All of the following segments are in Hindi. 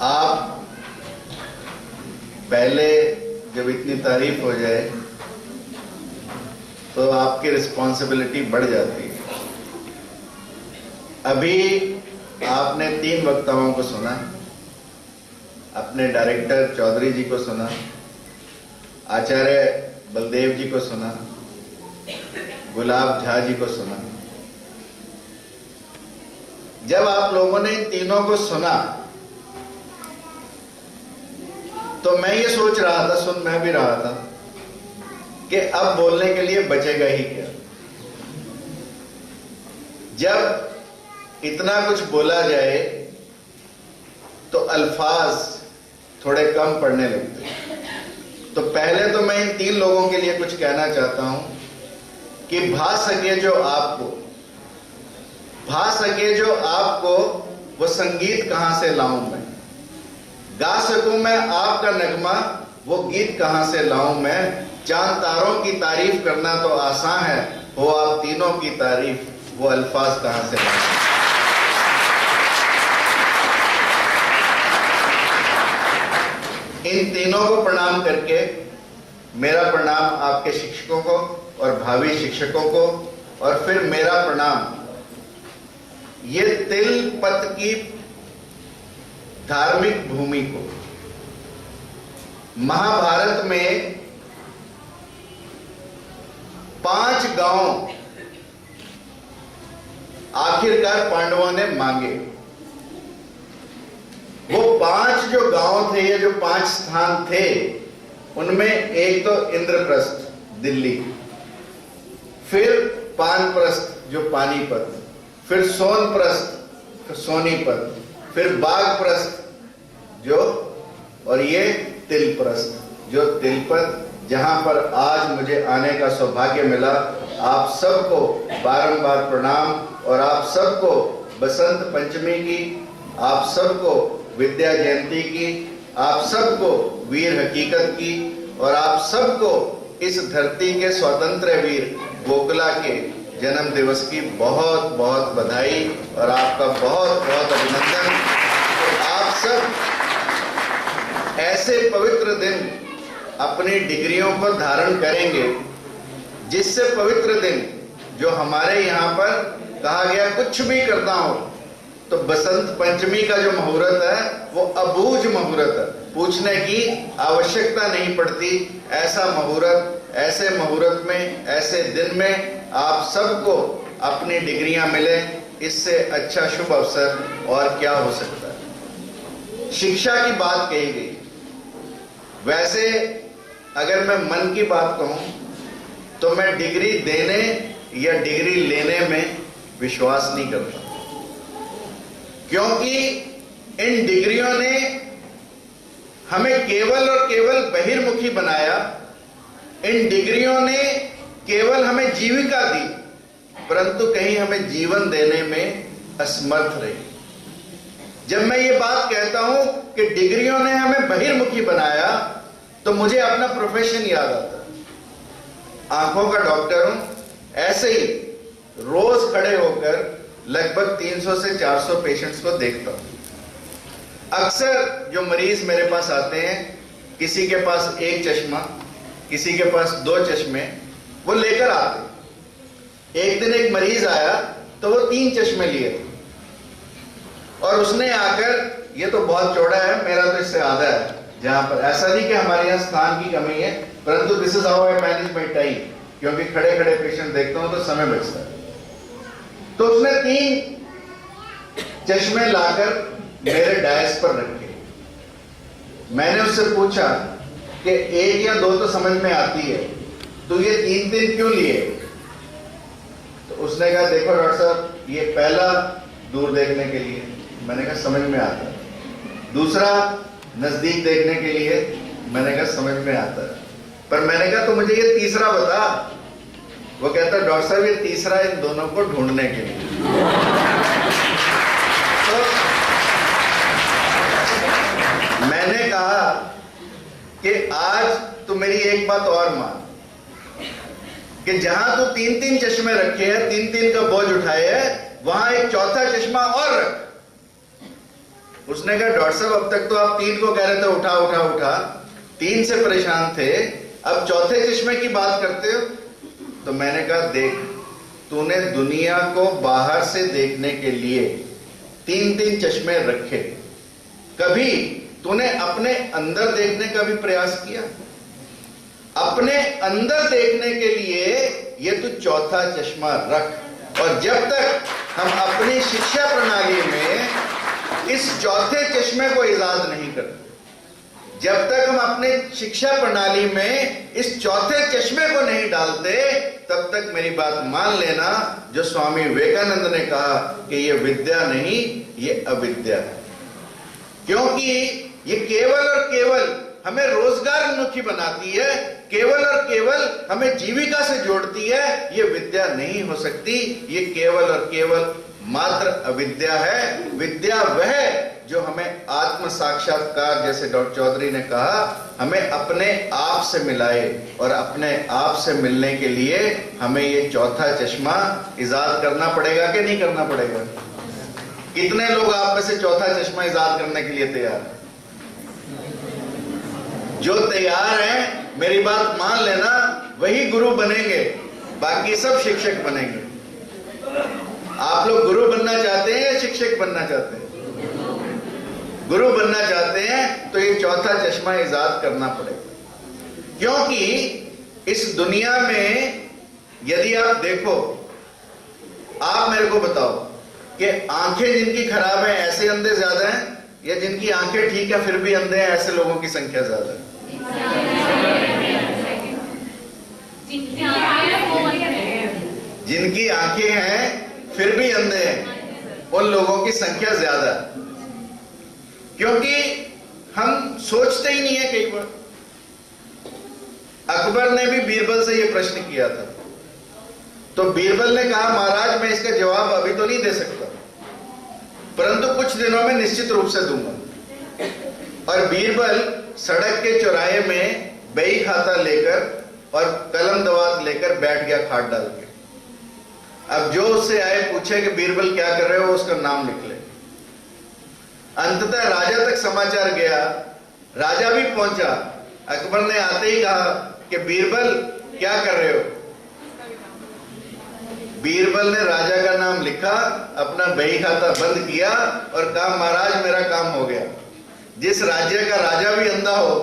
आप पहले जब इतनी तारीफ हो जाए तो आपकी रिस्पॉन्सिबिलिटी बढ़ जाती है। अभी आपने 3 वक्ताओं को सुना, अपने डायरेक्टर चौधरी जी को सुना, आचार्य बलदेव जी को सुना, गुलाब झा जी को सुना। जब आप लोगों ने इन तीनों को सुना तो मैं ये सोच रहा था, सुन मैं भी रहा था कि अब बोलने के लिए बचेगा ही क्या। जब इतना कुछ बोला जाए तो अल्फाज थोड़े कम पड़ने लगते हैं। तो पहले तो मैं इन 3 लोगों के लिए कुछ कहना चाहता हूं कि भा सके जो आपको वो संगीत कहां से लाऊं मैं, गा सकूं मैं आपका नगमा वो गीत कहां से लाऊं मैं। चांद तारों की तारीफ करना तो आसान है, हो आप तीनों की तारीफ वो अल्फाज कहां से लाऊं। इन तीनों को प्रणाम करके मेरा प्रणाम आपके शिक्षकों को और भावी शिक्षकों को, और फिर मेरा प्रणाम ये तिलपत की धार्मिक भूमि को। महाभारत में 5 गांव आखिरकार पांडवों ने मांगे। वो 5 जो गांव थे, ये जो 5 स्थान थे, उनमें एक तो इंद्रप्रस्थ दिल्ली, फिर पानप्रस्थ जो पानीपत, फिर सोनप्रस्थ सोनीपत, फिर बागप्रस्थ जो, और ये तिलप्रस्थ जो तिलपत, जहां पर आज मुझे आने का सौभाग्य मिला। आप सबको बारंबार प्रणाम, और आप सबको बसंत पंचमी की, आप सबको विद्या जयंती की, आप सबको वीर हकीकत की, और आप सबको इस धरती के स्वतंत्र वीर गोखला के जन्म दिवस की बहुत बहुत बधाई और आपका बहुत बहुत अभिनंदन। आप सब ऐसे पवित्र दिन अपनी डिग्रियों को धारण करेंगे, जिससे पवित्र दिन जो हमारे यहाँ पर कहा गया कुछ भी करना हो तो बसंत पंचमी का जो मुहूर्त है वो अबूझ मुहूर्त है, पूछने की आवश्यकता नहीं पड़ती। ऐसा मुहूर्त, ऐसे मुहूर्त में, ऐसे दिन में आप सबको अपनी डिग्रियां मिले, इससे अच्छा शुभ अवसर और क्या हो सकता है। शिक्षा की बात कही गई। वैसे अगर मैं मन की बात कहूं तो मैं डिग्री देने या डिग्री लेने में विश्वास नहीं करता, क्योंकि इन डिग्रियों ने हमें केवल और केवल बहिर्मुखी बनाया। इन डिग्रियों ने केवल हमें जीविका दी, परंतु कहीं हमें जीवन देने में असमर्थ रही। जब मैं ये बात कहता हूं कि डिग्रियों ने हमें बहिर्मुखी बनाया, तो मुझे अपना प्रोफेशन याद आता है। आंखों का डॉक्टर हूं, ऐसे ही रोज खड़े होकर लगभग 300 से 400 पेशेंट्स को देखता हूं। अक्सर जो मरीज मेरे पास आते हैं, किसी के पास 1 चश्मा, किसी के पास 2 चश्मे, वो लेकर आते। एक दिन एक मरीज आया तो वो 3 चश्मे लिए थे, और उसने आकर, ये तो बहुत चौड़ा है, मेरा तो इससे आधा है, जहां पर ऐसा नहीं कि हमारे यहाँ स्थान की कमी है, परंतु this is how I manage my time, क्योंकि खड़े खड़े पेशेंट देखता हूं तो समय बचता है। तो उसने 3 चश्मे लाकर मेरे डायस पर रखे। मैंने उससे पूछा कि 1 या 2 तो समझ में आती है, तो ये 3 क्यों लिए? तो उसने कहा, देखो डॉक्टर साहब, ये पहला दूर देखने के लिए, मैंने कहा समझ में आता है। दूसरा नजदीक देखने के लिए, मैंने कहा समझ में आता है। पर मैंने कहा तो मुझे ये तीसरा बता। वो कहता, डॉक्टर साहब ये तीसरा इन दोनों को ढूंढने के लिए। तो मैंने कहा कि आज तो मेरी एक बात और मान, कि जहां तो 3 चश्मे रखे हैं, 3 का बोझ उठाए है, वहां एक चौथा चश्मा और रख। उसने कहा डॉक्टर साहब अब तक तो आप 3 को कह रहे थे उठा उठा उठा, 3 से परेशान थे, अब चौथे चश्मे की बात करते हो। तो मैंने कहा देख, तूने दुनिया को बाहर से देखने के लिए 3-3 चश्मे रखे, कभी तूने अपने अंदर देखने का भी प्रयास किया? अपने अंदर देखने के लिए ये तू चौथा चश्मा रख। और जब तक हम अपनी शिक्षा प्रणाली में इस चौथे चश्मे को इजाद नहीं करते, जब तक हम अपने शिक्षा प्रणाली में इस चौथे चश्मे को नहीं डालते, तब तक मेरी बात मान लेना, जो स्वामी विवेकानंद ने कहा कि ये विद्या नहीं, ये अविद्या है। क्योंकि ये केवल और केवल हमें रोजगार उन्मुखी बनाती है, केवल और केवल हमें जीविका से जोड़ती है, ये विद्या नहीं हो सकती। ये केवल और केवल मात्र अविद्या है। विद्या वह जो हमें आत्म साक्षात्कार, जैसे डॉक्टर चौधरी ने कहा, हमें अपने आप से मिलाए, और अपने आप से मिलने के लिए हमें ये चौथा चश्मा इजाद करना पड़ेगा कि नहीं करना पड़ेगा? कितने लोग आप में से चौथा चश्मा इजाद करने के लिए तैयार हैं? जो तैयार हैं, मेरी बात मान लेना, वही गुरु बनेंगे, बाकी सब शिक्षक बनेंगे। आप लोग गुरु बनना चाहते हैं या शिक्षक बनना चाहते हैं? गुरु बनना चाहते हैं तो ये चौथा चश्मा इजाद करना पड़ेगा। क्योंकि इस दुनिया में यदि आप देखो, आप मेरे को बताओ कि आंखें जिनकी खराब है ऐसे अंधे ज्यादा हैं, या जिनकी आंखें ठीक है फिर भी अंधे हैं ऐसे लोगों की संख्या ज्यादा है? जिनकी आंखें हैं फिर भी अंधे हैं, उन लोगों की संख्या ज्यादा है। क्योंकि हम सोचते ही नहीं है। कई बार अकबर ने भी बीरबल से यह प्रश्न किया था, तो बीरबल ने कहा महाराज मैं इसका जवाब अभी तो नहीं दे सकता, परंतु कुछ दिनों में निश्चित रूप से दूंगा। और बीरबल सड़क के चौराहे में बही खाता लेकर और कलम दवात लेकर बैठ गया खाट डाल के। अब जो उससे आए पूछे कि बीरबल क्या कर रहे हो, उसका नाम लिख ले। अंततः राजा तक समाचार गया, राजा भी पहुंचा। अकबर ने आते ही कहा कि बीरबल क्या कर रहे हो? बीरबल ने राजा का नाम लिखा, अपना बही खाता बंद किया और कहा महाराज मेरा काम हो गया। जिस राज्य का राजा भी अंधा हो,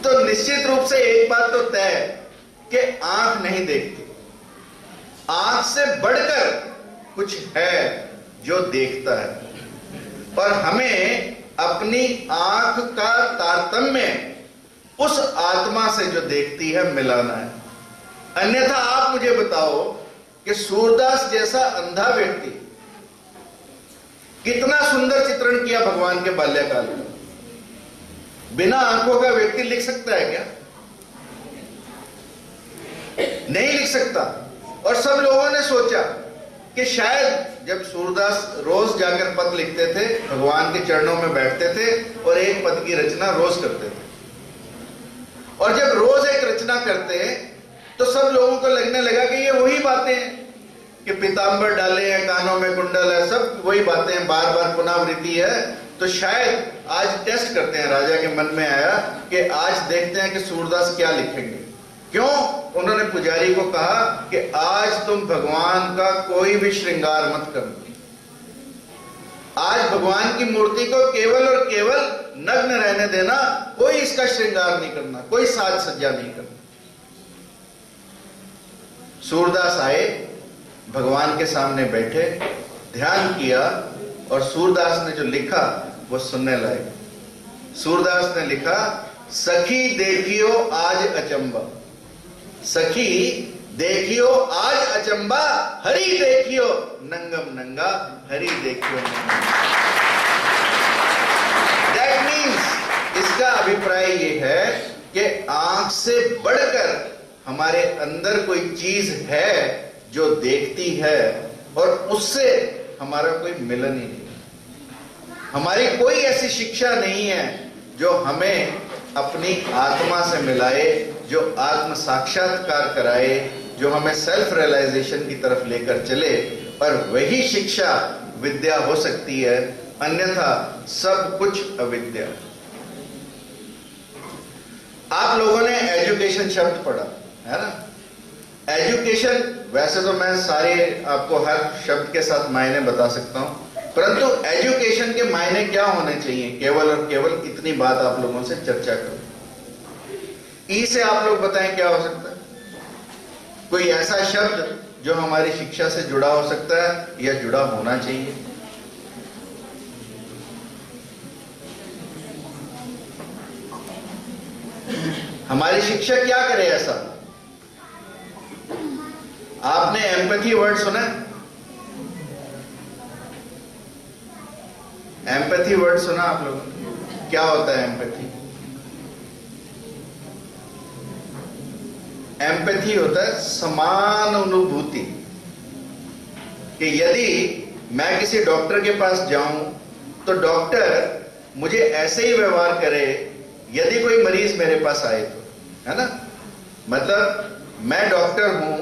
तो निश्चित रूप से एक बात तो तय है कि आंख नहीं देखती, आंख से बढ़कर कुछ है जो देखता है। और हमें अपनी आंख का तारतम्य उस आत्मा से जो देखती है मिलाना है। अन्यथा आप मुझे बताओ कि सूरदास जैसा अंधा व्यक्ति कितना सुंदर चित्रण किया भगवान के बाल्यकाल का, बिना आंखों का व्यक्ति लिख सकता है क्या? नहीं लिख सकता। और सब लोगों ने सोचा कि शायद जब सूरदास रोज जाकर पद लिखते थे, भगवान के चरणों में बैठते थे और एक पद की रचना रोज करते थे, और जब रोज एक रचना करते तो सब लोगों को लगने लगा कि ये वही बातें हैं कि पीतांबर डाले हैं, कानों में कुंडल है, सब वही बातें हैं, बार बार पुनरावृत्ति है। तो शायद आज टेस्ट करते हैं। राजा के मन में आया कि आज देखते हैं कि सूरदास क्या लिखेंगे। क्यों? उन्होंने पुजारी को कहा कि आज तुम भगवान का कोई भी श्रृंगार मत करना, आज भगवान की मूर्ति को केवल और केवल नग्न रहने देना, कोई इसका श्रृंगार नहीं करना, कोई साज सज्जा नहीं करना। सूरदास आए, भगवान के सामने बैठे, ध्यान किया, और सूरदास ने जो लिखा वो सुनने लायक। सूरदास ने लिखा, सखी देखियो आज अचंबा, सखी देखियो आज अचंबा, हरि देखियो नंगम नंगा, हरि देखियो नंगा। दैट मीन्स, इसका अभिप्राय ये है कि आंख से बढ़कर हमारे अंदर कोई चीज है जो देखती है, और उससे हमारा कोई मिलन ही नहीं। हमारी कोई ऐसी शिक्षा नहीं है जो हमें अपनी आत्मा से मिलाए, जो आत्म साक्षात्कार कराए, जो हमें सेल्फ रियलाइजेशन की तरफ लेकर चले। और वही शिक्षा, विद्या हो सकती है, अन्यथा सब कुछ अविद्या। आप लोगों ने एजुकेशन शब्द पढ़ा है ना। एजुकेशन, वैसे तो मैं सारे आपको हर शब्द के साथ मायने बता सकता हूं, परंतु एजुकेशन के मायने क्या होने चाहिए, केवल और केवल इतनी बात आप लोगों से चर्चा करूं। ई से आप लोग बताएं क्या हो सकता है, कोई ऐसा शब्द जो हमारी शिक्षा से जुड़ा हो सकता है या जुड़ा होना चाहिए। हमारी शिक्षा क्या करे ऐसा। आपने एम्पैथी वर्ड सुना है? एम्पैथी वर्ड सुना आप लोगों ने? क्या होता है एम्पैथी? एम्पैथी होता है समान अनुभूति, कि यदि मैं किसी डॉक्टर के पास जाऊं तो डॉक्टर मुझे ऐसे ही व्यवहार करे यदि कोई मरीज मेरे पास आए तो, है ना। मतलब मैं डॉक्टर हूं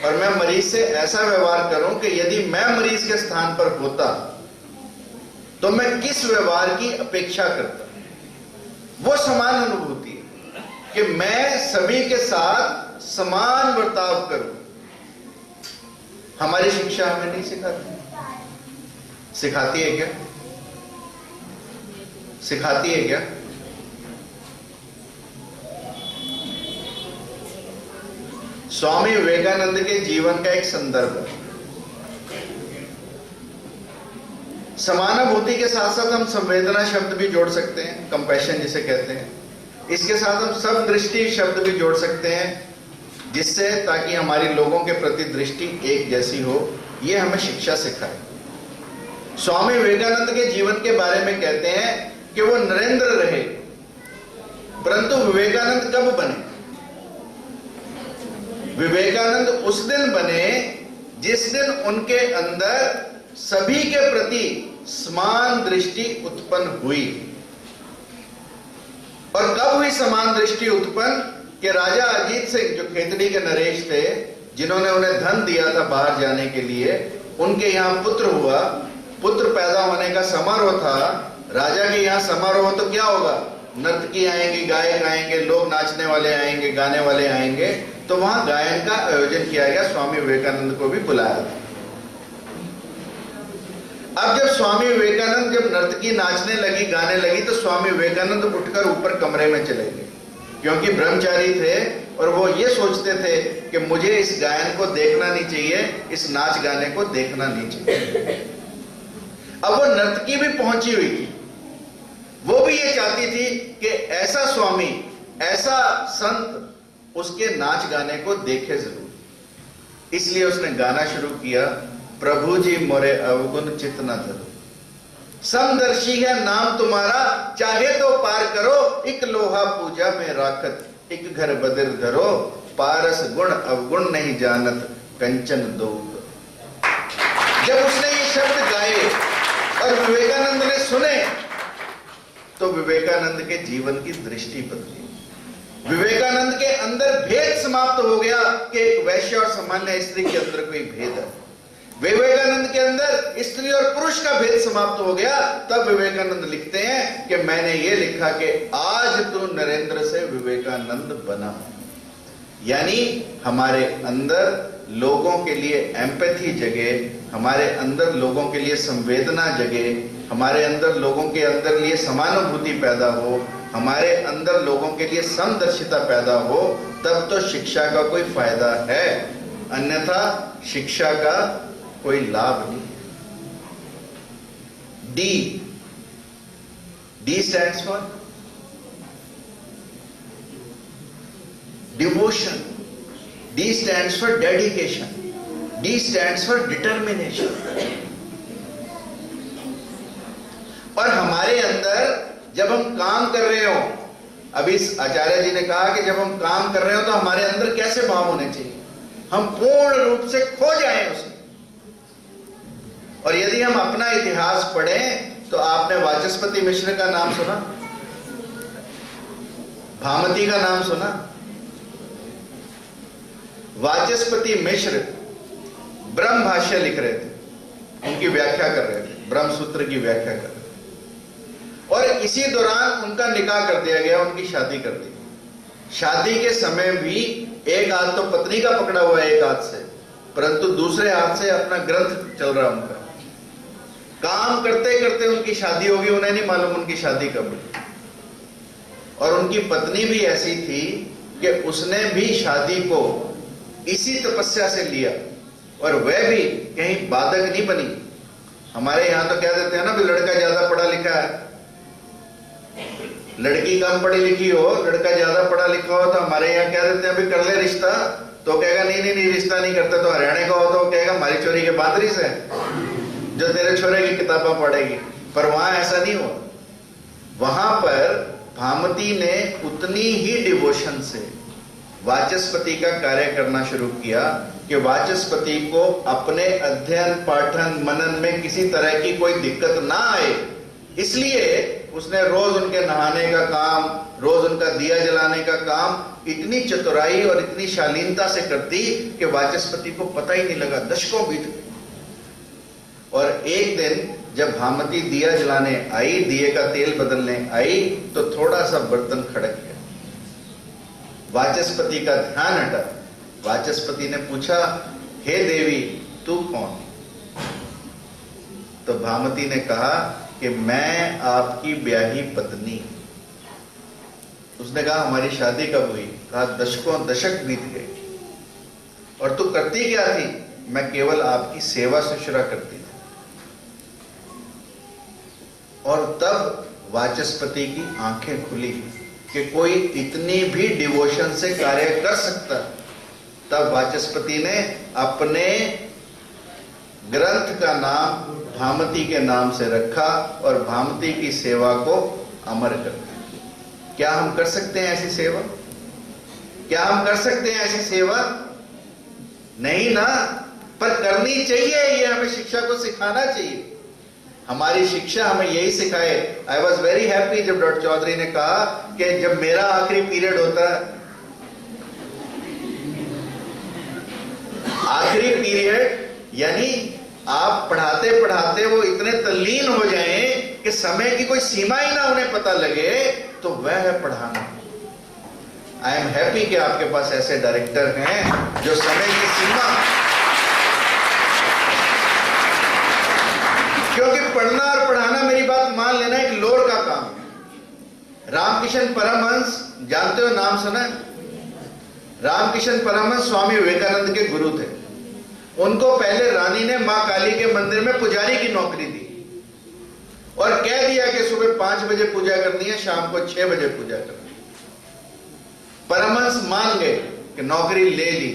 और मैं मरीज से ऐसा व्यवहार करूं कि यदि मैं मरीज के स्थान पर होता तो मैं किस व्यवहार की अपेक्षा करता। वो समान अनुभूति है कि मैं सभी के साथ समान बर्ताव करूं। हमारी शिक्षा हमें नहीं सिखाती। सिखाती है क्या? सिखाती है क्या? स्वामी विवेकानंद के जीवन का एक संदर्भ है। समानुभूति के साथ साथ हम संवेदना शब्द भी जोड़ सकते हैं, कंपैशन जिसे कहते हैं। इसके साथ हम सब दृष्टि शब्द भी जोड़ सकते हैं, जिससे ताकि हमारी लोगों के प्रति दृष्टि एक जैसी हो। यह हमें शिक्षा सिखाए। स्वामी विवेकानंद के जीवन के बारे में कहते हैं कि वो नरेंद्र रहे, परंतु विवेकानंद कब बने? विवेकानंद उस दिन बने जिस दिन उनके अंदर सभी के प्रति समान दृष्टि उत्पन्न हुई। और कब हुई समान दृष्टि उत्पन्न? कि राजा अजीत सिंह, जो खेतड़ी के नरेश थे, जिन्होंने उन्हें धन दिया था बाहर जाने के लिए, उनके यहां पुत्र हुआ। पुत्र पैदा होने का समारोह था। राजा के यहां समारोह तो क्या होगा? नर्तकी आएंगे, गायक आएंगे, लोग नाचने वाले आएंगे, गाने वाले आएंगे। तो वहां गायन का आयोजन किया गया, स्वामी विवेकानंद को भी बुलाया था। अब जब स्वामी विवेकानंद, जब नर्तकी नाचने लगी, गाने लगी, तो स्वामी विवेकानंद उठकर ऊपर कमरे में चले गए, क्योंकि ब्रह्मचारी थे और वो ये सोचते थे कि मुझे इस गायन को देखना नहीं चाहिए, इस नाच गाने को देखना नहीं चाहिए। अब वो नर्तकी भी पहुंची हुई थी, वो भी ये चाहती थी कि ऐसा स्वामी, ऐसा संत उसके नाच गाने को देखे जरूर। इसलिए उसने गाना शुरू किया, प्रभु जी मोरे अवगुण चित न धरो, समदर्शी है नाम तुम्हारा, चाहे तो पार करो, एक लोहा पूजा में राखत, एक घर बदर धरो, पारस गुण अवगुण नहीं जानत, कंचन दो। जब उसने ये शब्द गाए और विवेकानंद ने सुने, तो विवेकानंद के जीवन की दृष्टि बदली। विवेकानंद के अंदर भेद समाप्त हो गया कि एक वैश्य और सामान्य स्त्री के अंदर कोई भेद है। विवेकानंद के अंदर स्त्री और पुरुष का भेद समाप्त हो गया। तब विवेकानंद लिखते हैं कि मैंने ये लिखा कि आज तू नरेंद्र से विवेकानंद बना। यानी हमारे अंदर लोगों के लिए एम्पैथी जगे, हमारे अंदर लोगों के लिए संवेदना जगे, हमारे अंदर लोगों के अंदर लिए समानुभूति पैदा हो, हमारे अंदर लोगों के लिए समदर्शिता पैदा हो, तब तो शिक्षा का कोई फायदा है। अन्यथा शिक्षा का कोई लाभ नहीं। D stands for devotion, D stands for dedication, D stands for determination. और हमारे अंदर जब हम काम कर रहे हो, अभी आचार्य जी ने कहा कि जब हम काम कर रहे हो तो हमारे अंदर कैसे भाव होने चाहिए? हम पूर्ण रूप से खो जाएं उसमें। और यदि हम अपना इतिहास पढ़ें तो आपने वाचस्पति मिश्र का नाम सुना, भामती का नाम सुना। वाचस्पति मिश्र ब्रह्म भाष्य लिख रहे थे, उनकी व्याख्या कर रहे थे, ब्रह्म सूत्र की व्याख्या कर रहे थे। और इसी दौरान उनका निकाह कर दिया गया, उनकी शादी कर दी। शादी के समय भी एक हाथ तो पत्नी का पकड़ा हुआ है एक हाथ से, परंतु दूसरे हाथ से अपना ग्रंथ चल रहा उनका। काम करते करते उनकी शादी होगी, उन्हें नहीं मालूम उनकी शादी कब हुई। और उनकी पत्नी भी ऐसी थी कि उसने भी शादी को इसी तपस्या से लिया, और वह भी कहीं बाधक नहीं बनी। हमारे यहां तो कह देते हैं ना भी लड़का ज्यादा पढ़ा लिखा है, लड़की कम पढ़ी लिखी हो, लड़का ज्यादा पढ़ा लिखा हो, तो हमारे यहाँ कह देते हैं अभी कर ले रिश्ता, तो कहेगा नहीं नहीं नहीं रिश्ता नहीं करते। तो हरियाणा का हो तो कहेगा हमारी चोरी के बादरी से जो तेरे छोरे की किताबें पढ़ेगी। पर वहां ऐसा नहीं हुआ। वहां पर भामती ने उतनी ही डिवोशन से वाचस्पति का कार्य करना शुरू किया कि वाचस्पति को अपने अध्ययन पाठन मनन में किसी तरह की कोई दिक्कत ना आए। इसलिए उसने रोज उनके नहाने का काम, रोज उनका दिया जलाने का काम इतनी चतुराई और इतनी शालीनता से करती कि वाचस्पति को पता ही नहीं लगा, दशकों बीत गए। और एक दिन जब भामती दिया जलाने आई, दिए का तेल बदलने आई, तो थोड़ा सा बर्तन खड़क गया। वाचस्पति का ध्यान हटा। वाचस्पति ने पूछा, हे देवी तू कौन? तो भामती ने कहा कि मैं आपकी ब्याही पत्नी। उसने कहा हमारी शादी कब हुई? कहा दशकों दशक बीत गए। और तू करती क्या थी? मैं केवल आपकी सेवा शुश्रूषा करती थी। और तब वाचस्पति की आंखें खुली कि कोई इतनी भी डिवोशन से कार्य कर सकता। तब वाचस्पति ने अपने ग्रंथ का नाम भामती के नाम से रखा और भामती की सेवा को अमर कर दिया। क्या हम कर सकते हैं ऐसी सेवा? क्या हम कर सकते हैं ऐसी सेवा? नहीं ना, पर करनी चाहिए। ये हमें शिक्षा को सिखाना चाहिए। हमारी शिक्षा हमें यही सिखाए। आई वॉज वेरी हैप्पी जब डॉक्टर चौधरी ने कहा कि जब मेरा आखिरी पीरियड होता है, आखिरी पीरियड यानी आप पढ़ाते पढ़ाते वो इतने तल्लीन हो जाएं कि समय की कोई सीमा ही ना उन्हें पता लगे, तो वह है पढ़ाना। आई एम हैप्पी कि आपके पास ऐसे डायरेक्टर हैं जो समय की सीमा, क्योंकि पढ़ना और पढ़ाना, मेरी बात मान लेना, एक लोर का काम है। रामकिशन परमहंस, जानते हो, नाम सुना है? रामकिशन परमहंस स्वामी विवेकानंद के गुरु थे। उनको पहले रानी ने मां काली के मंदिर में पुजारी की नौकरी दी और कह दिया कि सुबह 5 बजे पूजा करनी है, शाम को 6 बजे पूजा करनी है। परमहंस मान गए कि नौकरी ले ली,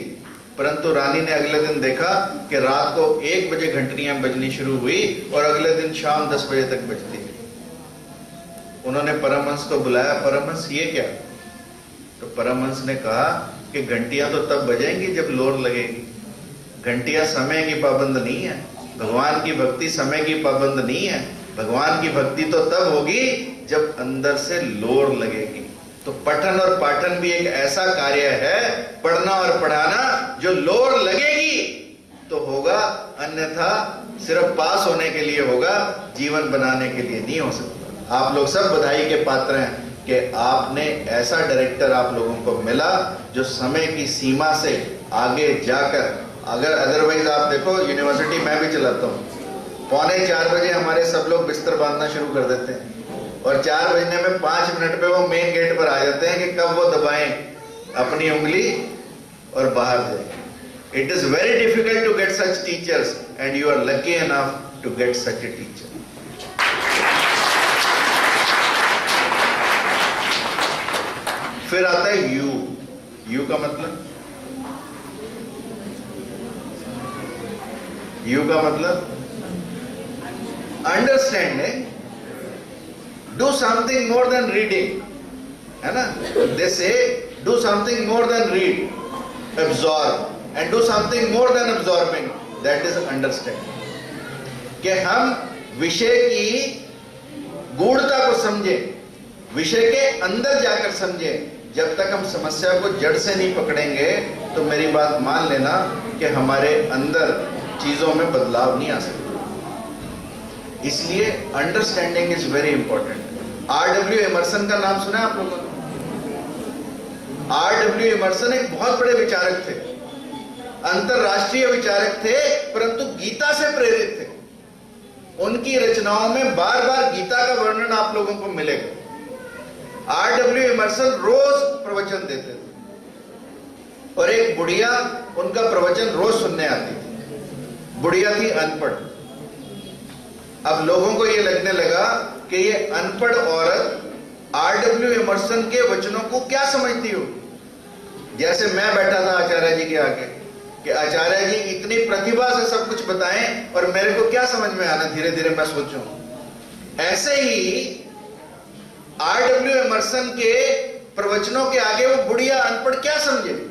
परंतु रानी ने अगले दिन देखा कि रात को 1 बजे घंटियां बजनी शुरू हुई और अगले दिन शाम 10 बजे तक बजती है। उन्होंने परमहंस को बुलाया, परमहंस ये क्या? तो परमहंस ने कहा कि घंटियां तो तब बजेंगी जब लोर लगेगी। घंटियां समय की पाबंद नहीं है। भगवान की भक्ति समय की पाबंद नहीं है। भगवान की भक्ति तो तब होगी जब अंदर से लोर लगेगी। तो पठन और पाठन भी एक ऐसा कार्य है, पढ़ना और पढ़ाना, जो लोर लगेगी तो होगा, अन्यथा सिर्फ पास होने के लिए होगा, जीवन बनाने के लिए नहीं हो सकता। आप लोग सब बधाई के पात्र हैं कि आपने ऐसा डायरेक्टर आप लोगों को मिला जो समय की सीमा से आगे जाकर, अगर अदरवाइज आप देखो, यूनिवर्सिटी मैं भी चलाता हूँ, 3:45 बजे हमारे सब लोग बिस्तर बांधना शुरू कर देते हैं और 4 बजने में 5 मिनट पे वो मेन गेट पर आ जाते हैं कि कब वो दबाएं अपनी उंगली और बाहर जाए। It is very difficult to get such teachers and you are lucky enough to get such a teacher. फिर आता है यू। यू का मतलब, यू का मतलब understanding, do something more than reading, है ना? दे से do something more than read, absorb and do something more than absorbing, that is understanding। कि हम विषय की गूढ़ता को समझें, विषय के अंदर जाकर समझें। जब तक हम समस्या को जड़ से नहीं पकड़ेंगे तो मेरी बात मान लेना कि हमारे अंदर चीजों में बदलाव नहीं आ सकता। इसलिए understanding is very important. R.W. Emerson का नाम सुना है आप लोगों ने? R.W. एमर्सन एक बहुत बड़े विचारक थे, अंतरराष्ट्रीय विचारक थे, परंतु गीता से प्रेरित थे। उनकी रचनाओं में बार बार गीता का वर्णन आप लोगों को मिलेगा। R.W. एमर्सन रोज प्रवचन देते थे और एक बुढ़िया उनका प्रवचन रोज सुनने आती थी। बुढ़िया थी अनपढ़। अब लोगों को यह लगने लगा कि ये अनपढ़ औरत R.W. एमर्सन के वचनों को क्या समझती हो। जैसे मैं बैठा था आचार्य जी के आगे कि आचार्य जी इतनी प्रतिभा से सब कुछ बताएं और मेरे को क्या समझ में आना, धीरे धीरे मैं सोचूं। ऐसे ही R.W. एमर्सन के प्रवचनों के आगे वो बुढ़िया अनपढ़ क्या समझे।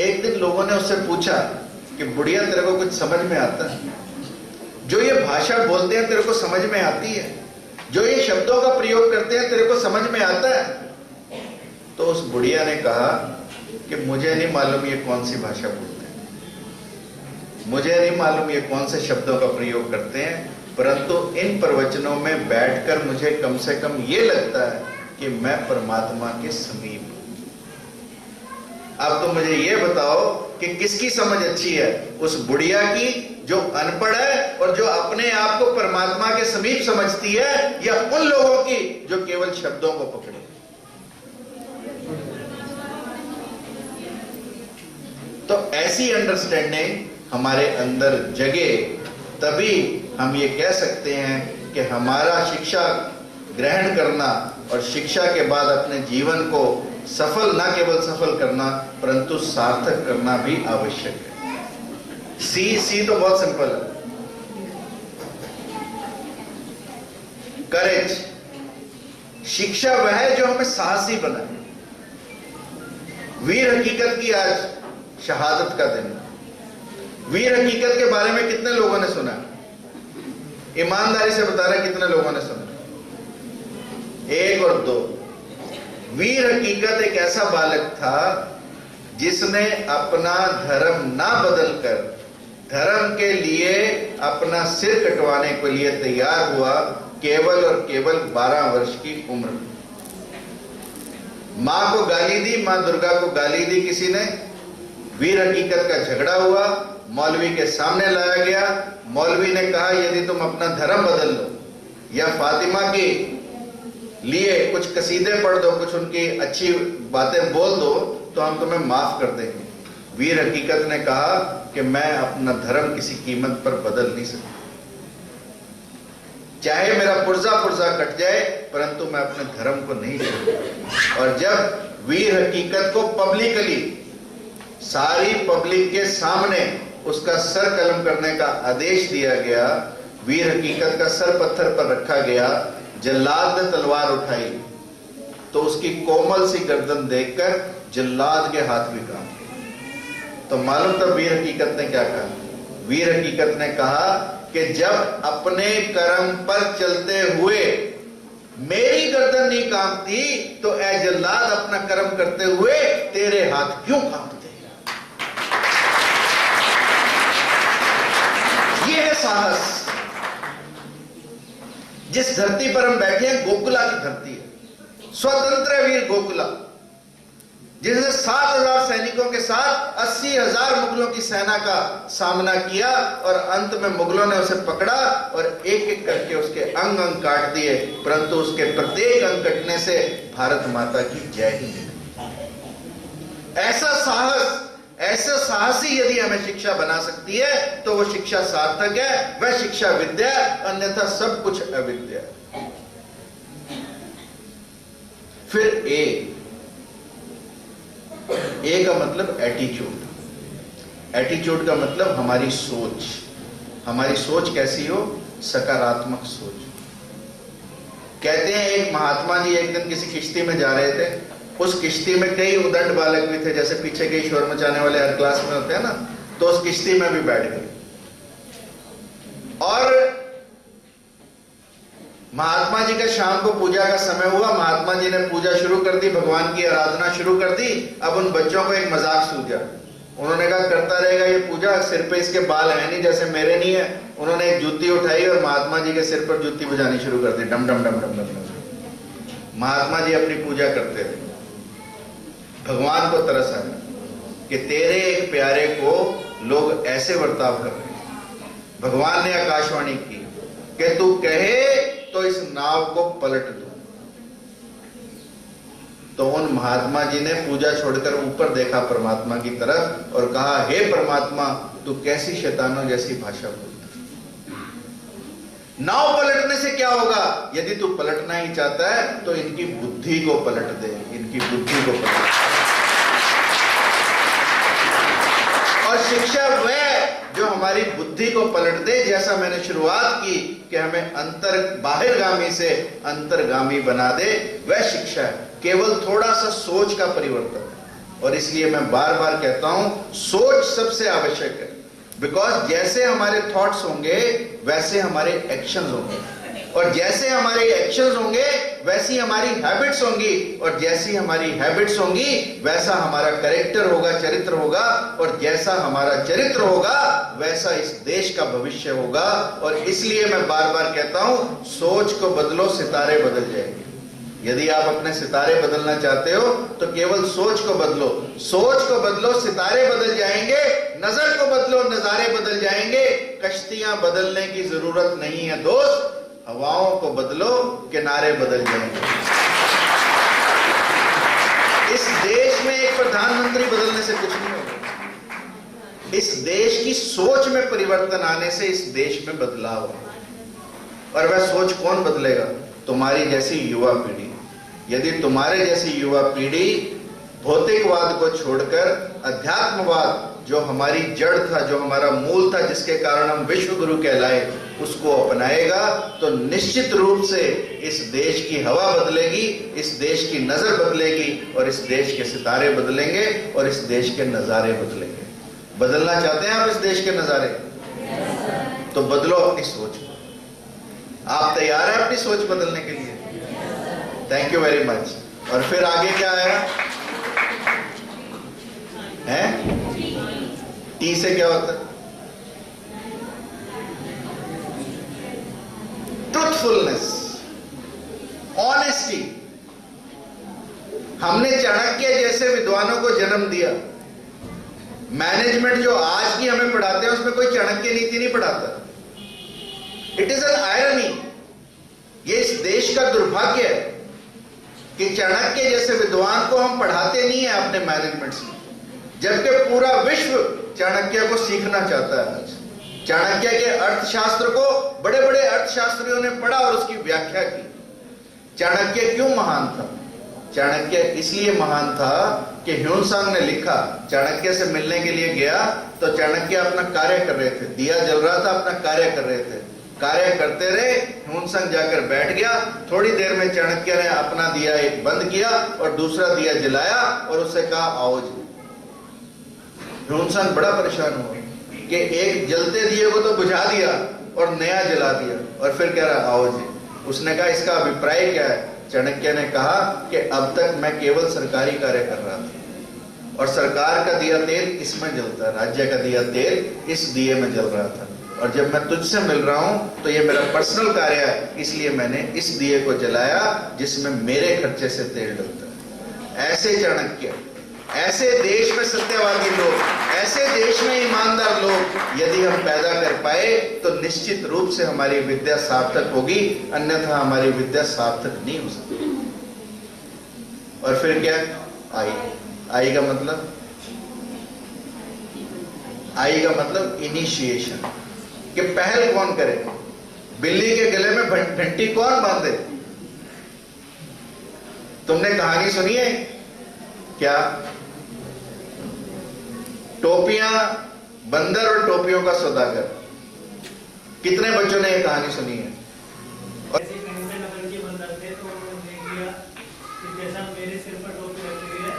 एक दिन लोगों ने उससे पूछा कि बुढ़िया तेरे को कुछ समझ में आता है? जो ये भाषा बोलते हैं तेरे को समझ में आती है? जो ये शब्दों का प्रयोग करते हैं तेरे को समझ में आता है? तो उस बुढ़िया ने कहा कि मुझे नहीं मालूम ये कौन सी भाषा बोलते हैं, मुझे नहीं मालूम ये कौन से शब्दों का प्रयोग करते हैं, परंतु इन प्रवचनों में बैठकर मुझे कम से कम ये लगता है कि मैं परमात्मा के समीप हूं। अब तो मुझे ये बताओ कि किसकी समझ अच्छी है, उस बुढ़िया की जो अनपढ़ है और जो अपने आप को परमात्मा के समीप समझती है, या उन लोगों की जो केवल शब्दों को पकड़े। तो ऐसी अंडरस्टैंडिंग हमारे अंदर जगे, तभी हम ये कह सकते हैं कि हमारा शिक्षा ग्रहण करना और शिक्षा के बाद अपने जीवन को सफल, ना केवल सफल करना परंतु सार्थक करना भी आवश्यक है। सी तो बहुत सिंपल है। करेज, शिक्षा वह है जो हमें साहसी बनाए। वीर हकीकत की आज शहादत का दिन। वीर हकीकत के बारे में कितने लोगों ने सुना? ईमानदारी से बता रहे कितने लोगों ने सुना? एक और दो। वीर हकीकत एक ऐसा बालक था जिसने अपना धर्म ना बदलकर धर्म के लिए अपना सिर कटवाने के लिए तैयार हुआ, केवल और केवल 12 वर्ष की उम्र में। मां को गाली दी, मां दुर्गा को गाली दी किसी ने। वीर हकीकत का झगड़ा हुआ, मौलवी के सामने लाया गया। मौलवी ने कहा यदि तुम अपना धर्म बदल लो या फातिमा के लिए कुछ कसीदे पढ़ दो, कुछ उनकी अच्छी बातें बोल दो, तो हम तुम्हें माफ कर देंगे। वीर हकीकत ने कहा कि मैं अपना धर्म किसी कीमत पर बदल नहीं सकता, चाहे मेरा पुर्जा पुर्जा कट जाए, परंतु मैं अपने धर्म को नहीं छोड़ूंगा। और जब वीर हकीकत को पब्लिकली, सारी पब्लिक के सामने उसका सर कलम करने का आदेश दिया गया, वीर हकीकत का सर पत्थर पर रखा गया, जल्लाद ने तलवार उठाई तो उसकी कोमल सी गर्दन देखकर जल्लाद के हाथ भी कांप गए। तो मालूम तब वीर हकीकत ने क्या कहा? वीर हकीकत ने कहा कि जब अपने कर्म पर चलते हुए मेरी गर्दन नहीं कांपती, तो ऐ जल्लाद अपना कर्म करते हुए तेरे हाथ क्यों कांपते? ये है साहस। जिस धरती पर हम बैठे हैं गोकुला की धरती है, स्वतंत्र वीर गोकुला, जिसने 7,000 सैनिकों के साथ 80,000 मुगलों की सेना का सामना किया और अंत में मुगलों ने उसे पकड़ा और एक एक करके उसके अंग अंग काट दिए, परंतु उसके प्रत्येक अंग कटने से भारत माता की जय ही निकली। ऐसा साहस, ऐसा साहसी यदि हमें शिक्षा बना सकती है तो वो शिक्षा सार्थक है, वह शिक्षा विद्या, अन्यथा सब कुछ अविद्या। फिर ए का मतलब एटीट्यूड। एटीट्यूड का मतलब हमारी सोच। हमारी सोच कैसी हो? सकारात्मक सोच। कहते हैं एक महात्मा जी एक दिन किसी किश्ती में जा रहे थे, उस किश्ती में कई उदंड बालक भी थे, जैसे पीछे कई शोर मचाने वाले हर क्लास में होते हैं ना, तो उस किश्ती में भी बैठ गए और महात्मा जी का शाम को पूजा का समय हुआ। महात्मा जी ने पूजा शुरू कर दी, भगवान की आराधना शुरू कर दी। अब उन बच्चों को एक मजाक सूझा। उन्होंने कहा करता रहेगा ये पूजा, सिर पे इसके बाल है नहीं जैसे मेरे नहीं है, उन्होंने एक जूती उठाई और महात्मा जी के सिर पर जूती बजानी शुरू कर दी, डम डम डम डम डम डम। महात्मा जी अपनी पूजा करते थे। भगवान को तरस आया कि तेरे एक प्यारे को लोग ऐसे बर्ताव कर रहे हैं। भगवान ने आकाशवाणी की कि तू कहे तो इस नाव को पलट दो। तो उन महात्मा जी ने पूजा छोड़कर ऊपर देखा परमात्मा की तरफ और कहा, हे परमात्मा, तू कैसी शैतानों जैसी भाषा बोलता। नाव पलटने से क्या होगा? यदि तू पलटना ही चाहता है तो इनकी बुद्धि को पलट दे, इनकी बुद्धि को पलट दे। और शिक्षा वह जो हमारी बुद्धि को पलट दे, जैसा मैंने शुरुआत की कि हमें बाहिरगामी से अंतर्गामी बना दे, वह शिक्षा है। केवल थोड़ा सा सोच का परिवर्तन। और इसलिए मैं बार बार कहता हूं, सोच सबसे आवश्यक है। बिकॉज जैसे हमारे थॉट्स होंगे वैसे हमारे एक्शंस होंगे, और जैसे हमारे एक्शंस होंगे वैसी हमारी हैबिट्स होंगी, और जैसी हमारी हैबिट्स होंगी वैसा हमारा कैरेक्टर होगा, चरित्र होगा, और जैसा हमारा चरित्र होगा वैसा इस देश का भविष्य होगा। और इसलिए मैं बार बार कहता हूं, सोच को बदलो, सितारे बदल जाएंगे। यदि आप अपने सितारे बदलना चाहते हो तो केवल सोच को बदलो, सोच को बदलो, सितारे बदल जाएंगे। नजर को बदलो, नजारे बदल जाएंगे। कश्तियां बदलने की जरूरत नहीं है दोस्त, हवाओं को बदलो, किनारे बदल जाएंगे। इस देश में एक प्रधानमंत्री बदलने से कुछ नहीं होगा। इस देश की सोच में परिवर्तन आने से इस देश में बदलाव होगा। और वह सोच कौन बदलेगा? तुम्हारी जैसी युवा पीढ़ी। यदि तुम्हारे जैसी युवा पीढ़ी भौतिकवाद को छोड़कर अध्यात्मवाद, जो हमारी जड़ था, जो हमारा मूल था, जिसके कारण हम विश्व गुरु कहलाए, उसको अपनाएगा तो निश्चित रूप से इस देश की हवा बदलेगी, इस देश की नजर बदलेगी, और इस देश के सितारे बदलेंगे, और इस देश के नजारे बदलेंगे। बदलना चाहते हैं आप इस देश के नजारे? तो बदलो अपनी सोच को। आप तैयार हैं अपनी सोच बदलने के लिए? Thank you very much. और फिर आगे क्या आया है? टी से क्या होता है? Truthfulness, honesty. हमने चाणक्य जैसे विद्वानों को जन्म दिया। मैनेजमेंट जो आज की हमें पढ़ाते हैं उसमें कोई चाणक्य नीति नहीं पढ़ाता। It is an irony. ये इस देश का दुर्भाग्य है कि चाणक्य जैसे विद्वान को हम पढ़ाते नहीं है अपने मैनेजमेंट में, जबकि पूरा विश्व चाणक्य को सीखना चाहता है। आज चाणक्य के अर्थशास्त्र को बड़े बड़े अर्थशास्त्रियों ने पढ़ा और उसकी व्याख्या की। चाणक्य क्यों महान था? चाणक्य इसलिए महान था कि ह्यूनसांग ने लिखा, चाणक्य से मिलने के लिए गया तो चाणक्य अपना कार्य कर रहे थे, दिया जल रहा था, अपना कार्य कर रहे थे। कार्य करते रहे, ह्यूनसांग जाकर बैठ गया। थोड़ी देर में चाणक्य ने अपना दिया एक बंद किया और दूसरा दिया जलाया और उससे कहा, आओ जी। ह्यूनसांग बड़ा परेशान हुआ कि एक जलते दिए को तो बुझा दिया और नया जला दिया, और फिर कह रहा, आओ जी। उसने कहा, इसका अभिप्राय क्या है? चाणक्य ने कहा कि अब तक मैं केवल सरकारी कार्य कर रहा था और सरकार का दिया तेल इसमें जलता, राज्य का दिया तेल इस दिए में जल रहा था, और जब मैं तुझसे मिल रहा हूं तो ये मेरा पर्सनल कार्य है, इसलिए मैंने इस दिए को जलाया जिसमें मेरे खर्चे से तेल डलता है। ऐसे चाणक्य, ऐसे देश में सत्यवादी लोग, ऐसे देश में ईमानदार लोग यदि हम पैदा कर पाए तो निश्चित रूप से हमारी विद्या सार्थक होगी, अन्यथा हमारी विद्या सार्थक नहीं हो सकती। और फिर क्या? आई का मतलब इनिशिएशन, कि पहल कौन करे? बिल्ली के गले में घंटी कौन बांधे? तुमने कहानी सुनी है क्या? टोपियां, बंदर और टोपियों का सौदागर। कितने बच्चों ने यह कहानी सुनी है? नगर के बंदर थे तो उन्होंने देख लिया कि जैसा मेरे सिर पर टोपी रखी हुई है,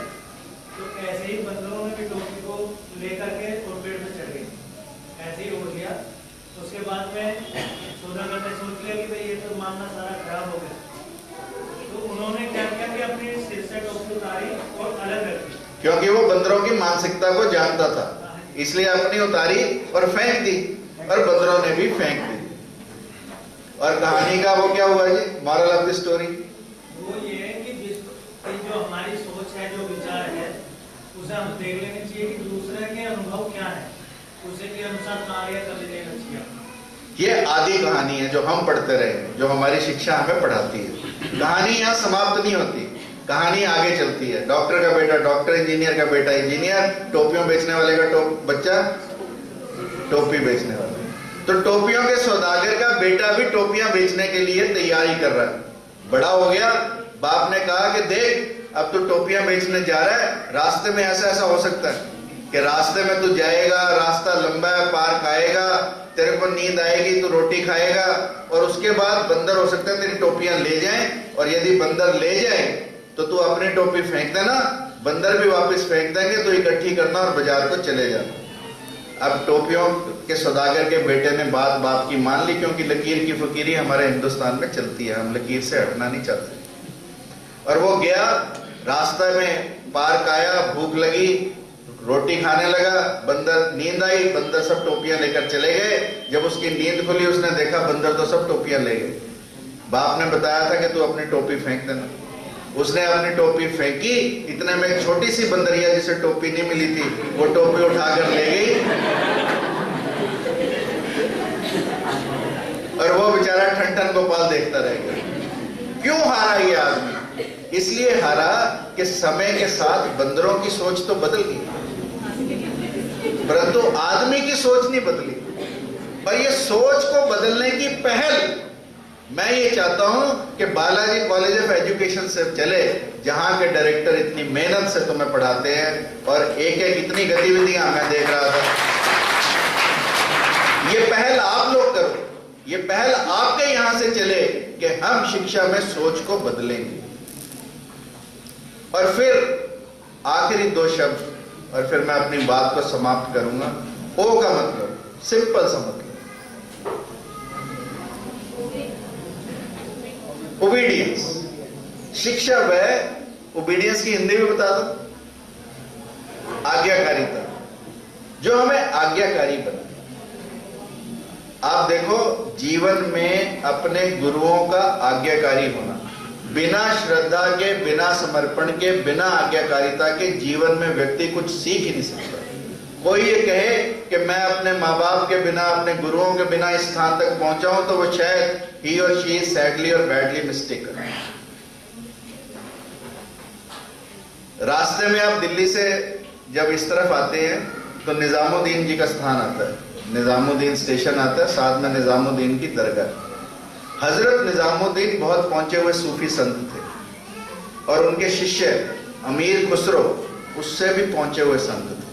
तो ऐसे ही बंदरों ने भी टोपी को लेकर के और पेड़ पे चढ़ गए, ऐसे ही उड़ गया। उसके बाद में सौदागर ने सोच लिया कि भाई ये तो मामला सारा खराब हो गया, तो उन्होंने क्या किया कि अपने सिर से टोपी उतारी और अलग रखी, क्योंकि वो बंदरों की मानसिकता को जानता था, इसलिए अपनी उतारी और फेंक दी। और बंदरों ने भी फेंक दी। और कहानी का वो क्या हुआ जी, मॉरल ऑफ द स्टोरी? वो ये है कि जो हमारी सोच है, जो विचार है, उसे हम देख लेना चाहिए कि दूसरे के अनुभव क्या है, उसे के अनुसार कार्य कर लेना चाहिए। ये आदि कहानी है जो हम पढ़ते रहे, जो हमारी शिक्षा हमें पढ़ाती है। कहानी यहाँ समाप्त नहीं होती, कहानी आगे चलती है। डॉक्टर का बेटा डॉक्टर, इंजीनियर का बेटा इंजीनियर, टोपियों बेचने वाले का बच्चा टोपी बेचने वाला। तो टोपियों के सौदागर का बेटा भी टोपियां बेचने के लिए तैयारी कर रहा है। बड़ा हो गया, बाप ने कहा कि देख अब तू टोपियां बेचने जा रहा है, रास्ते में ऐसा ऐसा हो सकता है कि रास्ते में तू जाएगा, रास्ता लंबा है, पार खाएगा, तेरे को नींद आएगी, तू रोटी खाएगा, और उसके बाद बंदर हो सकता है तेरी टोपियां ले जाएं, और यदि बंदर ले जाए तो तू अपनी टोपी फेंक देना, बंदर भी वापस फेंक देंगे, तो इकट्ठी करना और बाजार को चले जाना। अब टोपियों के सौदागर के बेटे ने बात की मान ली, क्योंकि लकीर की फकीरी हमारे हिंदुस्तान में चलती है, हम लकीर से हटना नहीं चाहते। और वो गया, रास्ते में पार्क आया, भूख लगी, रोटी खाने लगा, बंदर, नींद आई, बंदर सब टोपियां लेकर चले गए। जब उसकी नींद खुली, उसने देखा बंदर तो सब टोपियां ले गए। बाप ने बताया था कि तू अपनी टोपी फेंक देना। उसने अपनी टोपी फेंकी, इतने में एक छोटी सी बंदरिया जिसे टोपी नहीं मिली थी, वो टोपी उठाकर ले गई, और वो बेचारा ठन गोपाल देखता रह गया। क्यों हारा ये आदमी? इसलिए हारा कि समय के साथ बंदरों की सोच तो बदल गई, परंतु आदमी की सोच नहीं बदली। और ये सोच को बदलने की पहल मैं ये चाहता हूं कि बालाजी कॉलेज ऑफ एजुकेशन से चले, जहां के डायरेक्टर इतनी मेहनत से तुम्हें पढ़ाते हैं, और एक एक इतनी गतिविधियां मैं देख रहा था। ये पहल आप लोग करो, ये पहल आपके यहां से चले कि हम शिक्षा में सोच को बदलेंगे। और फिर आखिरी दो शब्द, और फिर मैं अपनी बात को समाप्त करूंगा। ओ का मतलब सिंपल सा मतलब ओबीडियंस। शिक्षा वह, ओबीडियंस की हिंदी में बता दो, आज्ञाकारिता, जो हमें आज्ञाकारी बना। आप देखो, जीवन में अपने गुरुओं का आज्ञाकारी होना, बिना श्रद्धा के, बिना समर्पण के, बिना आज्ञाकारिता के जीवन में व्यक्ति कुछ सीख ही नहीं सकता। कोई ये कहे कि मैं अपने माँ बाप के बिना, अपने गुरुओं के बिना इस स्थान तक पहुंचा हूं, तो वो शायद ही और शी सैडली और बैडली मिस्टेकन। रास्ते में आप दिल्ली से जब इस तरफ आते हैं तो निजामुद्दीन जी का स्थान आता है, निजामुद्दीन स्टेशन आता है, साथ में निजामुद्दीन की दरगाह। हजरत निजामुद्दीन बहुत पहुंचे हुए सूफी संत थे, और उनके शिष्य अमीर खुसरो उससे भी पहुंचे हुए संत थे।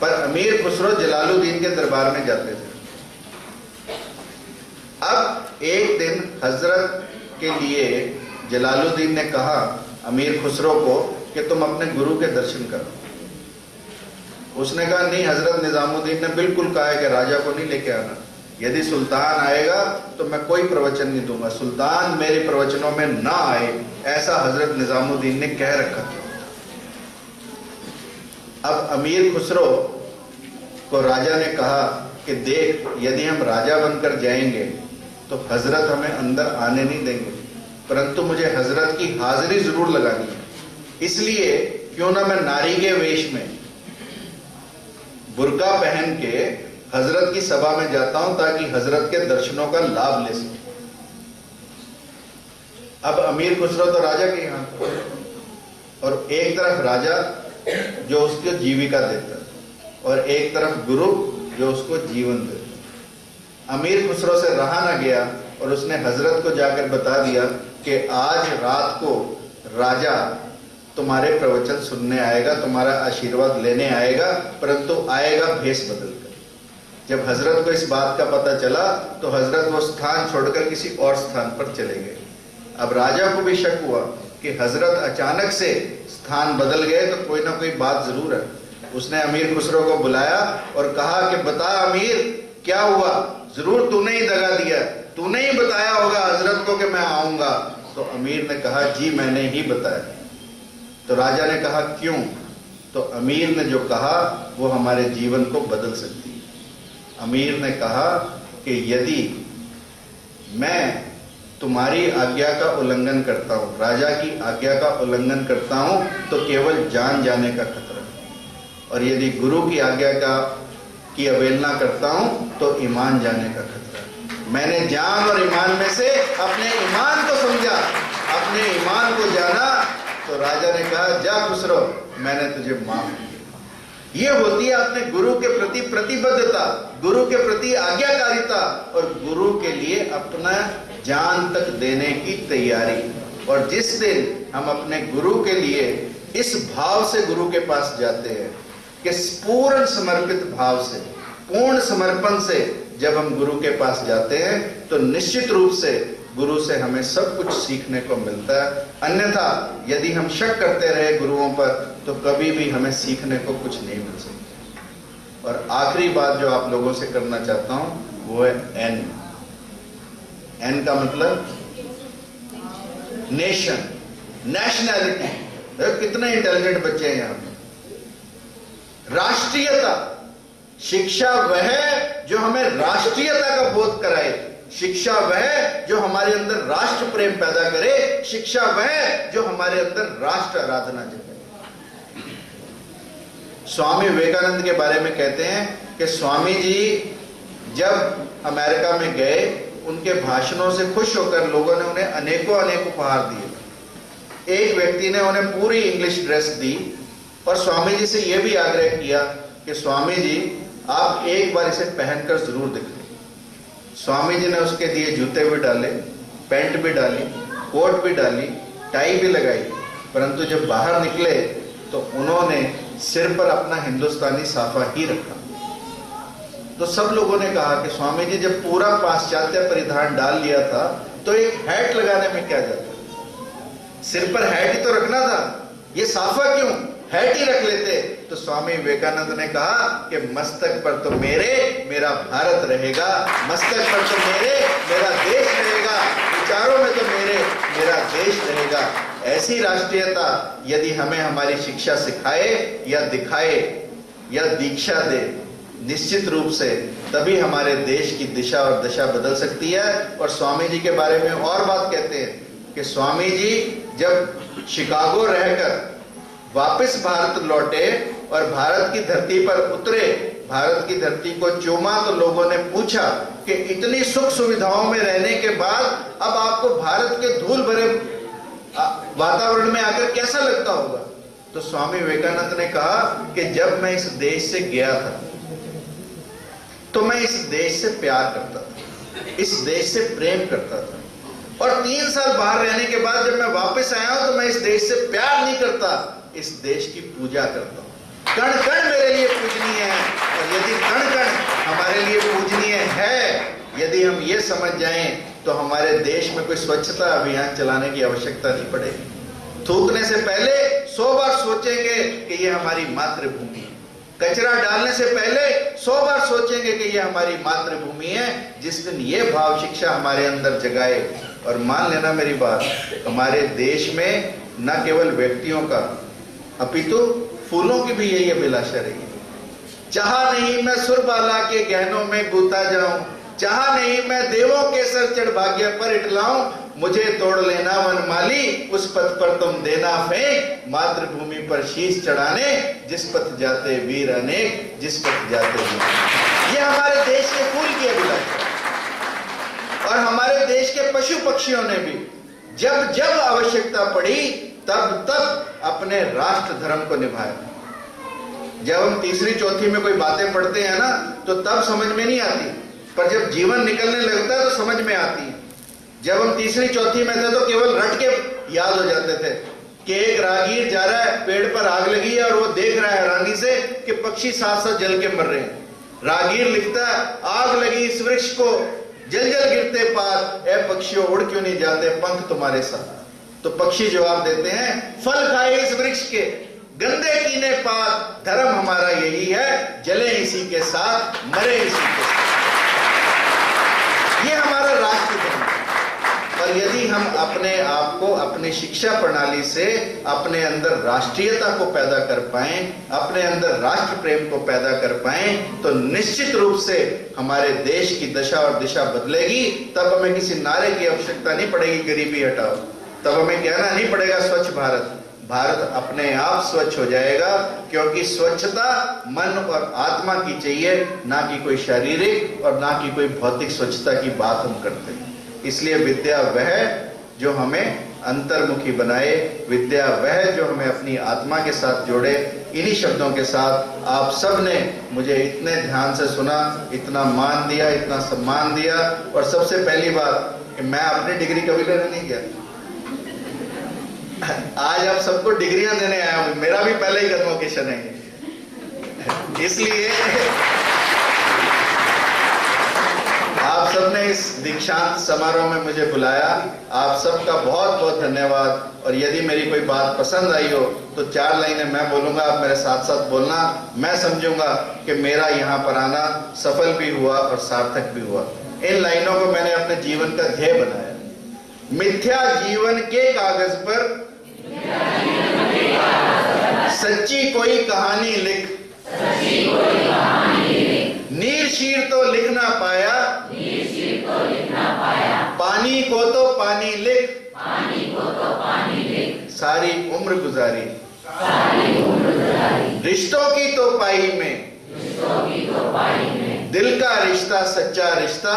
पर अमीर खुसरो जलालुद्दीन के दरबार में जाते थे। अब एक दिन हजरत के लिए जलालुद्दीन ने कहा अमीर खुसरो को कि तुम अपने गुरु के दर्शन करो। उसने कहा नहीं, हजरत निजामुद्दीन ने बिल्कुल कहा है कि राजा को नहीं लेके आना, यदि सुल्तान आएगा तो मैं कोई प्रवचन नहीं दूंगा, सुल्तान मेरे प्रवचनों में ना आए, ऐसा हजरत निजामुद्दीन ने कह रखा था। अब अमीर खुसरो को राजा ने कहा कि देख, यदि हम राजा बनकर जाएंगे तो हजरत हमें अंदर आने नहीं देंगे, परंतु मुझे हजरत की हाजिरी जरूर लगानी है, इसलिए क्यों ना मैं नारी के वेश में बुर्का पहन के हजरत की सभा में जाता हूं, ताकि हजरत के दर्शनों का लाभ ले सके। अब अमीर खुसरो तो राजा के यहां, और एक तरफ राजा जो उसको जीविका देता, और एक तरफ गुरु जो उसको जीवन देता। अमीर खुसरो से रहा ना गया, और उसने हजरत को जाकर बता दिया कि आज रात को राजा तुम्हारे प्रवचन सुनने आएगा, तुम्हारा आशीर्वाद लेने आएगा, परंतु आएगा भेष बदलकर। जब हजरत को इस बात का पता चला तो हजरत वो स्थान छोड़कर किसी और स्थान पर चले गए। अब राजा को भी शक हुआ कि हजरत अचानक से स्थान बदल गए, तो कोई ना कोई बात जरूर है। उसने अमीर खुसरो को बुलाया और कहा कि बता अमीर, क्या हुआ? जरूर तूने ही दगा दिया, तूने ही बताया होगा हजरत को कि मैं आऊंगा। तो अमीर ने कहा जी मैंने ही बताया। तो राजा ने कहा क्यों? तो अमीर ने जो कहा वो हमारे जीवन को बदल सकती है। अमीर ने कहा कि यदि मैं तुम्हारी आज्ञा का उल्लंघन करता हूं, राजा की आज्ञा का उल्लंघन करता हूं, तो केवल जान जाने का खतरा है, और यदि गुरु की आज्ञा की अवहेलना करता हूं तो ईमान जाने का खतरा है। मैंने जान और ईमान में से अपने ईमान को समझा, अपने ईमान को जाना, तो राजा ने कहा जा खुश रहो, मैंने तुझे माफ किया। ये होती है अपने गुरु के प्रति प्रतिबद्धता, गुरु के प्रति आज्ञाकारिता, और गुरु के लिए अपना जान तक देने की तैयारी। और जिस दिन हम अपने गुरु के लिए इस भाव से गुरु के पास जाते हैं कि पूर्ण समर्पित भाव से, पूर्ण समर्पण से जब हम गुरु के पास जाते हैं, तो निश्चित रूप से गुरु से हमें सब कुछ सीखने को मिलता है। अन्यथा यदि हम शक करते रहे गुरुओं पर, तो कभी भी हमें सीखने को कुछ नहीं मिल सकता। और आखिरी बात जो आप लोगों से करना चाहता हूं वो है एन। एन का मतलब नेशन, नेशनैलिटी। कितने इंटेलिजेंट बच्चे हैं यहां पे। राष्ट्रीयता, शिक्षा वह जो हमें राष्ट्रीयता का बोध कराए, शिक्षा वह जो हमारे अंदर राष्ट्र प्रेम पैदा करे, शिक्षा वह जो हमारे अंदर राष्ट्र आराधना जगाए। स्वामी विवेकानंद के बारे में कहते हैं कि स्वामी जी जब अमेरिका में गए, उनके भाषणों से खुश होकर लोगों ने उन्हें अनेकों उपहार दिए। एक व्यक्ति ने उन्हें पूरी इंग्लिश ड्रेस दी और स्वामी जी से यह भी आग्रह किया कि स्वामी जी आप एक बार इसे पहनकर जरूर दिखाएं। स्वामी जी ने उसके दिए जूते भी डाले, पैंट भी डाली, कोट भी डाली, टाई भी लगाई, परंतु जब बाहर निकले तो उन्होंने सिर पर अपना हिंदुस्तानी साफा ही रखा। तो सब लोगों ने कहा कि स्वामी जी जब पूरा पाश्चात्य परिधान डाल लिया था तो एक हैट लगाने में क्या जाता, सिर पर हैट ही तो रखना था, ये साफा क्यों, हैट ही रख लेते। तो स्वामी विवेकानंद ने कहा कि मस्तक पर तो मेरा भारत रहेगा, मस्तक पर तो मेरा देश रहेगा, विचारों में तो मेरा देश रहेगा। ऐसी राष्ट्रीयता यदि हमें हमारी शिक्षा सिखाए या दिखाए या दीक्षा दे, निश्चित रूप से तभी हमारे देश की दिशा और दशा बदल सकती है। और स्वामी जी के बारे में और बात कहते हैं कि स्वामी जी जब शिकागो रहकर वापस भारत लौटे और भारत की धरती पर उतरे, भारत की धरती को चूमा, तो लोगों ने पूछा कि इतनी सुख सुविधाओं में रहने के बाद अब आपको भारत के धूल भरे वातावरण में आकर कैसा लगता होगा। तो स्वामी विवेकानंद ने कहा कि जब मैं इस देश से गया था तो मैं इस देश से प्यार करता था, इस देश से प्रेम करता था, और 3 साल बाहर रहने के बाद जब मैं वापस आया हूं तो मैं इस देश से प्यार नहीं करता, इस देश की पूजा करता हूं। कण कण मेरे लिए पूजनीय है, और यदि कण कण हमारे लिए पूजनीय है, यदि हम ये समझ जाएं तो हमारे देश में कोई स्वच्छता अभियान चलाने की आवश्यकता नहीं पड़ेगी। थूकने से पहले 100 बार सोचेंगे कि ये हमारी मातृभूमि है, कचरा डालने से पहले 100 बार सोचेंगे कि ये हमारी मातृभूमि है। जिस दिन ये भाव शिक्षा हमारे अंदर जगाए, और मान लेना मेरी बात, हमारे देश में न केवल व्यक्तियों का अपितु फूलों की भी यही अभिलाषा रही है। चाहा नहीं मैं सुरबाला के गहनों में गूंथा जाऊं, चाहा नहीं मैं देवों के सर चढ़ भाग्य पर इटलाऊं, मुझे तोड़ लेना वनमाली, उस पथ पर तुम देना फेंक, मातृभूमि पर शीश चढ़ाने, जिस पथ जाते वीर अनेक, जिस पथ जाते वीर। ये हमारे देश के फूल की अभिलाषा, और हमारे देश के पशु पक्षियों ने भी जब जब आवश्यकता पड़ी तब तब अपने राष्ट्र धर्म को निभाया। जब हम तीसरी चौथी में कोई बातें पढ़ते हैं ना, तो तब समझ में नहीं आती, पर जब जीवन निकलने लगता है तो समझ में आती है। जब हम तीसरी चौथी में थे तो केवल रट के याद हो जाते थे कि एक राहगीर जा रहा है, पेड़ पर आग लगी है और वो देख रहा है हैरानी से कि पक्षी साथ साथ जल के मर रहे हैं। राहगीर लिखता है, आग लगी इस वृक्ष को, जल जल गिरते पात, ए पक्षियों उड़ क्यों नहीं जाते पंख तुम्हारे साथ। तो पक्षी जवाब देते हैं, फल खाए इस वृक्ष के, गंदे कीने पात, धर्म हमारा यही है, जले इसी के साथ, मरे इसी के साथ। ये हमारा राष्ट्र धर्म। और और यदि हम अपने आप को अपनी शिक्षा प्रणाली से अपने अंदर राष्ट्रीयता को पैदा कर पाएं, अपने अंदर राष्ट्र प्रेम को पैदा कर पाएं, तो निश्चित रूप से हमारे देश की दशा और दिशा बदलेगी। तब हमें किसी नारे की आवश्यकता नहीं पड़ेगी गरीबी हटाओ, तब हमें कहना नहीं पड़ेगा स्वच्छ भारत। भारत अपने आप स्वच्छ हो जाएगा, क्योंकि स्वच्छता मन और आत्मा की चाहिए, ना कि कोई शारीरिक और ना कि कोई भौतिक स्वच्छता की बात हम करते हैं। इसलिए विद्या वह जो हमें अंतर्मुखी बनाए, विद्या वह जो हमें अपनी आत्मा के साथ जोड़े। इन्हीं शब्दों के साथ आप सब ने मुझे इतने ध्यान से सुना, इतना मान दिया, इतना सम्मान दिया। और सबसे पहली बात कि मैं अपनी डिग्री कभी लेने नहीं गया, आज आप सबको डिग्रियां देने आया हूं। मेरा भी पहले ही कन्वोकेशन है, इसलिए आप सबने इस दीक्षांत समारोह में मुझे बुलाया। आप सबका बहुत बहुत धन्यवाद। और यदि मेरी कोई बात पसंद आई हो तो 4 लाइनें मैं बोलूंगा, आप मेरे साथ साथ बोलना। मैं समझूंगा कि मेरा यहाँ पर आना सफल भी हुआ और सार्थक भी हुआ। इन लाइनों को मैंने अपने जीवन का ध्येय बनाया। मिथ्या जीवन के कागज पर सच्ची कोई कहानी लिख, नीर शीर तो लिख ना पाया, पानी को तो पानी लिख, सारी उम्र गुजारी, रिश्तों की तो पाई में, दिल का रिश्ता सच्चा रिश्ता,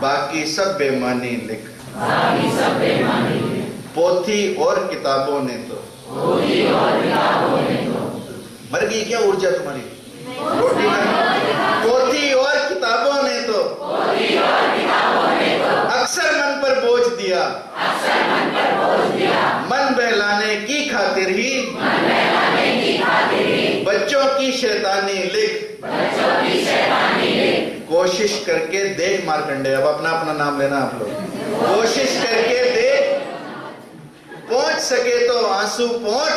बाकी सब बेमानी लिख। पोथी और किताबों ने तो मर गई क्या ऊर्जा तुम्हारी? रोटी पोथी और किताबों ने तो अक्सर मन पर बोझ दिया, मन बहलाने की खातिर ही बच्चों की शैतानी लिख। कोशिश करके देख मार्कंडे, अब अपना अपना नाम लेना आप लोग। कोशिश करके देख, पहुंच सके तो आंसू पहुंच,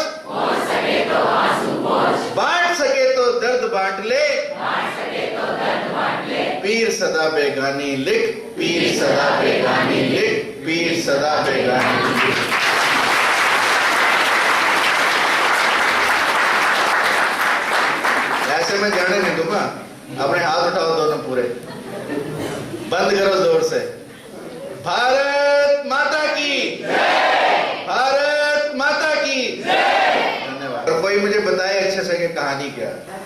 बांट सके तो दर्द बांट ले, पीर सदा बेगानी लिख, पीर सदा बेगानी लिख, पीर सदा बेगानी लिख। ऐसे मैं जाने नहीं दूंगा। अपने हाथ उठाओ दोनों पूरे, बंद करो जोर से। भारत माता की जय, भारत माता की जय। धन्यवाद। और कोई मुझे बताए अच्छे से कि कहानी क्या है।